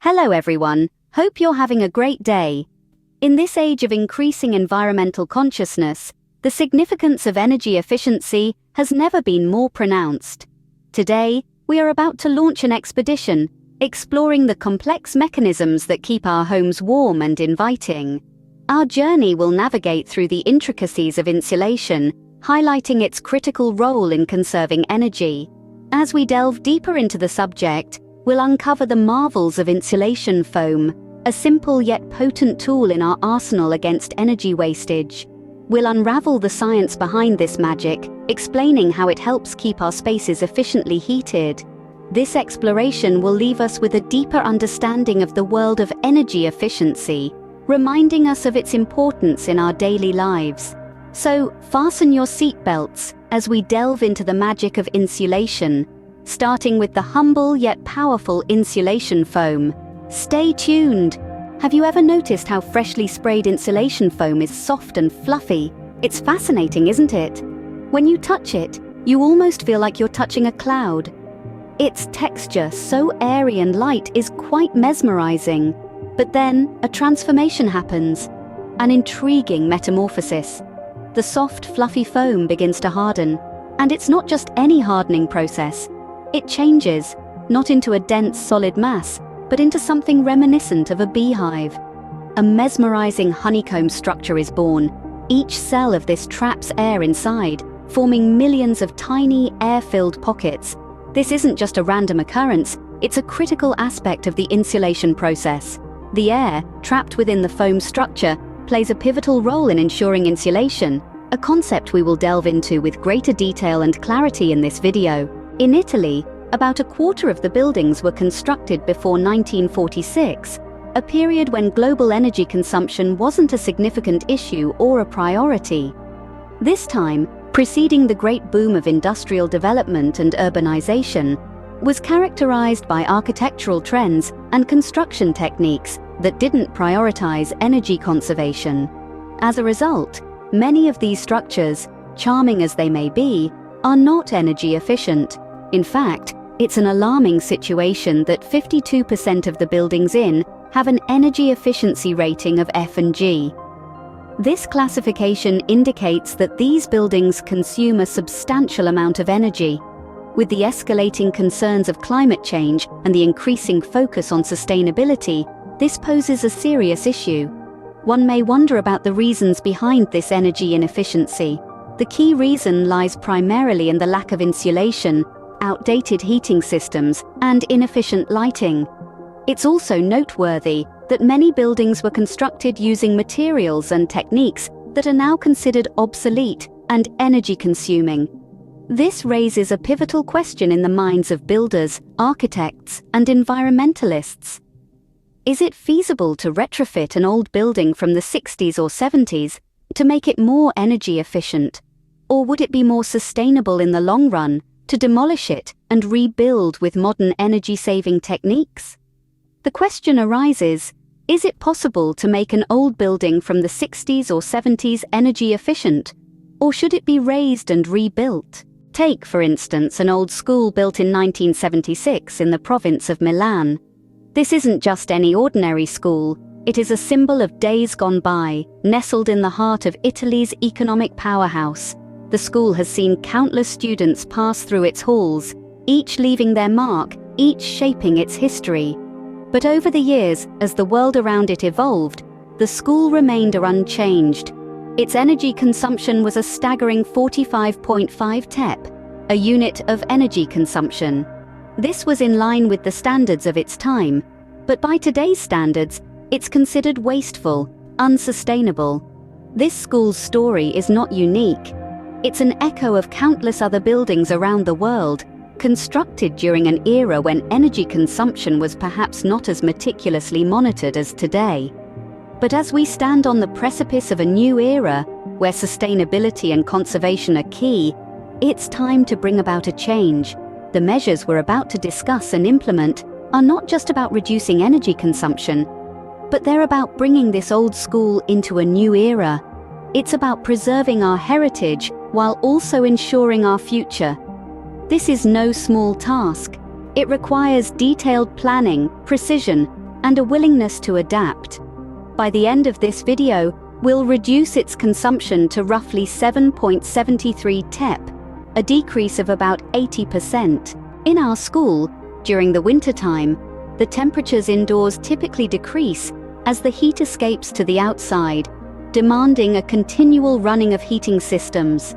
Hello everyone, hope you're having a great day. In this age of increasing environmental consciousness, the significance of energy efficiency has never been more pronounced. Today, we are about to launch an expedition, exploring the complex mechanisms that keep our homes warm and inviting. Our journey will navigate through the intricacies of insulation, highlighting its critical role in conserving energy. As we delve deeper into the subject, we'll uncover the marvels of insulation foam, a simple yet potent tool in our arsenal against energy wastage. We'll unravel the science behind this magic, explaining how it helps keep our spaces efficiently heated. This exploration will leave us with a deeper understanding of the world of energy efficiency, reminding us of its importance in our daily lives. So, fasten your seatbelts as we delve into the magic of insulation, starting with the humble yet powerful insulation foam. Stay tuned! Have you ever noticed how freshly sprayed insulation foam is soft and fluffy? It's fascinating, isn't it? When you touch it, you almost feel like you're touching a cloud. Its texture, so airy and light, is quite mesmerizing. But then, a transformation happens. An intriguing metamorphosis. The soft, fluffy foam begins to harden. And it's not just any hardening process. It changes, not into a dense, solid mass, but into something reminiscent of a beehive. A mesmerizing honeycomb structure is born. Each cell of this traps air inside, forming millions of tiny, air-filled pockets. This isn't just a random occurrence, it's a critical aspect of the insulation process. The air, trapped within the foam structure, plays a pivotal role in ensuring insulation, a concept we will delve into with greater detail and clarity in this video. In Italy, about a quarter of the buildings were constructed before 1946, a period when global energy consumption wasn't a significant issue or a priority. This time, preceding the great boom of industrial development and urbanization, was characterized by architectural trends and construction techniques that didn't prioritize energy conservation. As a result, many of these structures, charming as they may be, are not energy efficient. In fact, it's an alarming situation that 52% of the buildings have an energy efficiency rating of F and G. This classification indicates that these buildings consume a substantial amount of energy. With the escalating concerns of climate change and the increasing focus on sustainability, this poses a serious issue. One may wonder about the reasons behind this energy inefficiency. The key reason lies primarily in the lack of insulation, outdated heating systems, and inefficient lighting. It's also noteworthy that many buildings were constructed using materials and techniques that are now considered obsolete and energy-consuming. This raises a pivotal question in the minds of builders, architects, and environmentalists. Is it feasible to retrofit an old building from the 60s or 70s to make it more energy efficient? Or would it be more sustainable in the long run to demolish it and rebuild with modern energy-saving techniques? The question arises, is it possible to make an old building from the 60s or 70s energy efficient? Or should it be razed and rebuilt? Take, for instance, an old school built in 1976 in the province of Milan. This isn't just any ordinary school. It is a symbol of days gone by, nestled in the heart of Italy's economic powerhouse. The school has seen countless students pass through its halls, each leaving their mark, each shaping its history. But over the years, as the world around it evolved, the school remained unchanged. Its energy consumption was a staggering 45.5 TEP, a unit of energy consumption. This was in line with the standards of its time, but by today's standards, it's considered wasteful, unsustainable. This school's story is not unique. It's an echo of countless other buildings around the world, constructed during an era when energy consumption was perhaps not as meticulously monitored as today. But as we stand on the precipice of a new era, where sustainability and conservation are key, it's time to bring about a change. The measures we're about to discuss and implement are not just about reducing energy consumption, but they're about bringing this old school into a new era. It's about preserving our heritage while also ensuring our future. This is no small task. It requires detailed planning, precision, and a willingness to adapt. By the end of this video, we'll reduce its consumption to roughly 7.73 TEP, a decrease of about 80%. In our school, during the wintertime, the temperatures indoors typically decrease as the heat escapes to the outside, demanding a continual running of heating systems.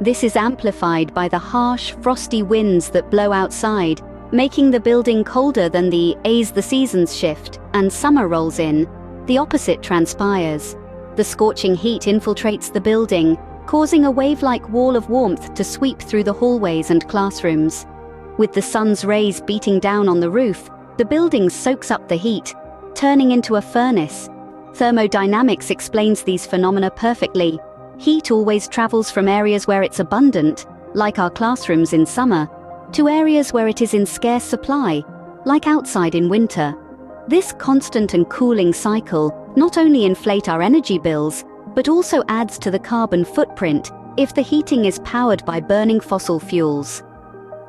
This is amplified by the harsh, frosty winds that blow outside, making the building colder than as the seasons shift and summer rolls in. The opposite transpires. The scorching heat infiltrates the building, causing a wave-like wall of warmth to sweep through the hallways and classrooms. With the sun's rays beating down on the roof, the building soaks up the heat, turning into a furnace. Thermodynamics explains these phenomena perfectly. Heat always travels from areas where it's abundant, like our classrooms in summer, to areas where it is in scarce supply, like outside in winter. This constant and cooling cycle not only inflates our energy bills, but also adds to the carbon footprint if the heating is powered by burning fossil fuels.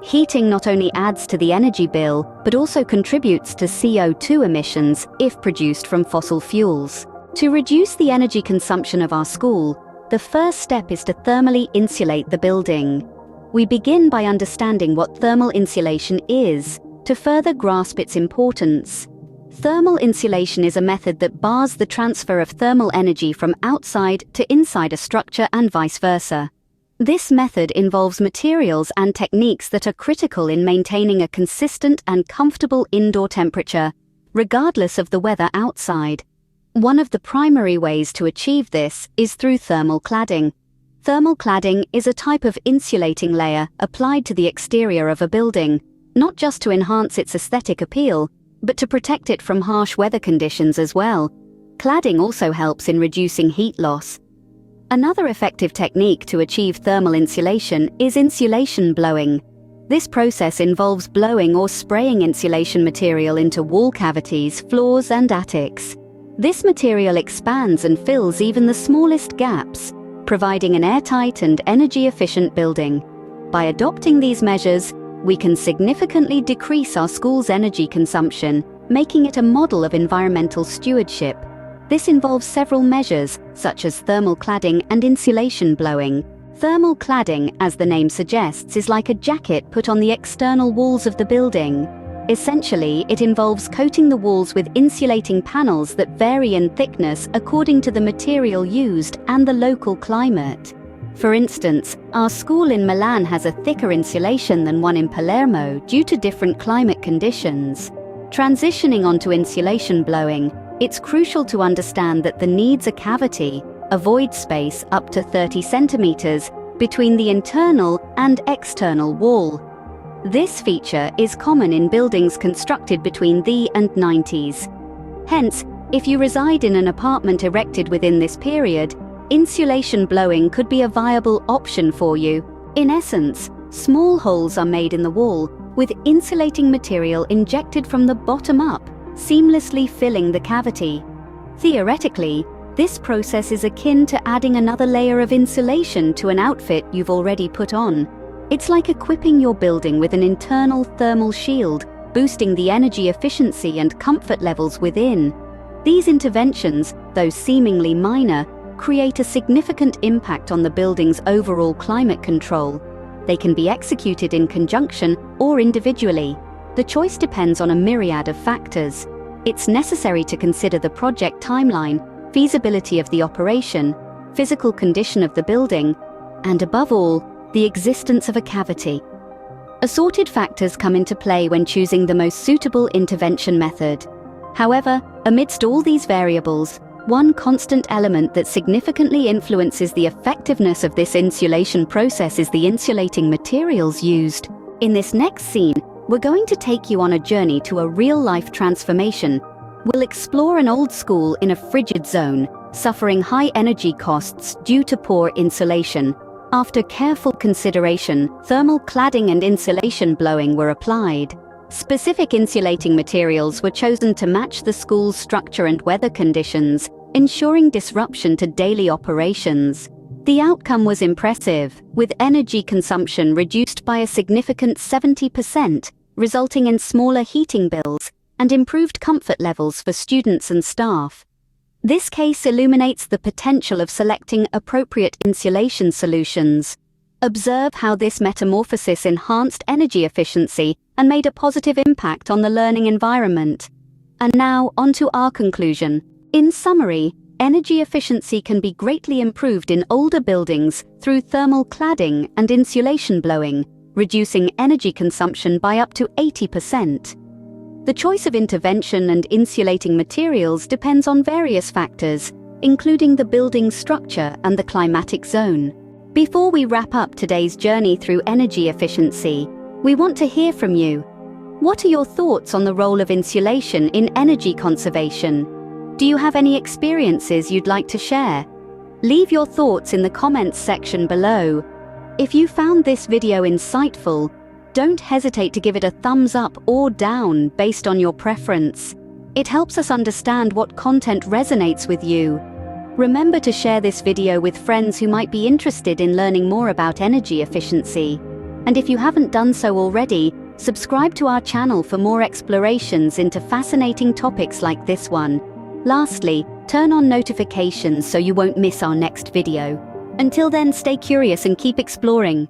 Heating not only adds to the energy bill, but also contributes to CO2 emissions if produced from fossil fuels. To reduce the energy consumption of our school, the first step is to thermally insulate the building. We begin by understanding what thermal insulation is, to further grasp its importance. Thermal insulation is a method that bars the transfer of thermal energy from outside to inside a structure and vice versa. This method involves materials and techniques that are critical in maintaining a consistent and comfortable indoor temperature, regardless of the weather outside. One of the primary ways to achieve this is through thermal cladding. Thermal cladding is a type of insulating layer applied to the exterior of a building, not just to enhance its aesthetic appeal, but to protect it from harsh weather conditions as well. Cladding also helps in reducing heat loss. Another effective technique to achieve thermal insulation is insulation blowing. This process involves blowing or spraying insulation material into wall cavities, floors, and attics. This material expands and fills even the smallest gaps, providing an airtight and energy-efficient building. By adopting these measures, we can significantly decrease our school's energy consumption, making it a model of environmental stewardship. This involves several measures, such as thermal cladding and insulation blowing. Thermal cladding, as the name suggests, is like a jacket put on the external walls of the building. Essentially, it involves coating the walls with insulating panels that vary in thickness according to the material used and the local climate. For instance, our school in Milan has a thicker insulation than one in Palermo due to different climate conditions. Transitioning onto insulation blowing, it's crucial to understand that the needs a cavity, a void space up to 30 centimeters, between the internal and external wall. This feature is common in buildings constructed between the and 90s. Hence, if you reside in an apartment erected within this period, insulation blowing could be a viable option for you. In essence, small holes are made in the wall, with insulating material injected from the bottom up, seamlessly filling the cavity. Theoretically, this process is akin to adding another layer of insulation to an outfit you've already put on. It's like equipping your building with an internal thermal shield, boosting the energy efficiency and comfort levels within. These interventions, though seemingly minor, create a significant impact on the building's overall climate control. They can be executed in conjunction or individually. The choice depends on a myriad of factors. It's necessary to consider the project timeline, feasibility of the operation, physical condition of the building, and above all, the existence of a cavity. Assorted factors come into play when choosing the most suitable intervention method. However, amidst all these variables, one constant element that significantly influences the effectiveness of this insulation process is the insulating materials used. In this next scene, we're going to take you on a journey to a real-life transformation. We'll explore an old school in a frigid zone, suffering high energy costs due to poor insulation. After careful consideration, thermal cladding and insulation blowing were applied. Specific insulating materials were chosen to match the school's structure and weather conditions, ensuring disruption to daily operations. The outcome was impressive, with energy consumption reduced by a significant 70%, resulting in smaller heating bills and improved comfort levels for students and staff. This case illuminates the potential of selecting appropriate insulation solutions. Observe how this metamorphosis enhanced energy efficiency and made a positive impact on the learning environment. And now, on to our conclusion. In summary, energy efficiency can be greatly improved in older buildings through thermal cladding and insulation blowing, reducing energy consumption by up to 80%. The choice of intervention and insulating materials depends on various factors, including the building's structure and the climatic zone. Before we wrap up today's journey through energy efficiency, we want to hear from you. What are your thoughts on the role of insulation in energy conservation? Do you have any experiences you'd like to share? Leave your thoughts in the comments section below. If you found this video insightful, don't hesitate to give it a thumbs up or down based on your preference. It helps us understand what content resonates with you. Remember to share this video with friends who might be interested in learning more about energy efficiency. And if you haven't done so already, subscribe to our channel for more explorations into fascinating topics like this one. Lastly, turn on notifications so you won't miss our next video. Until then, stay curious and keep exploring.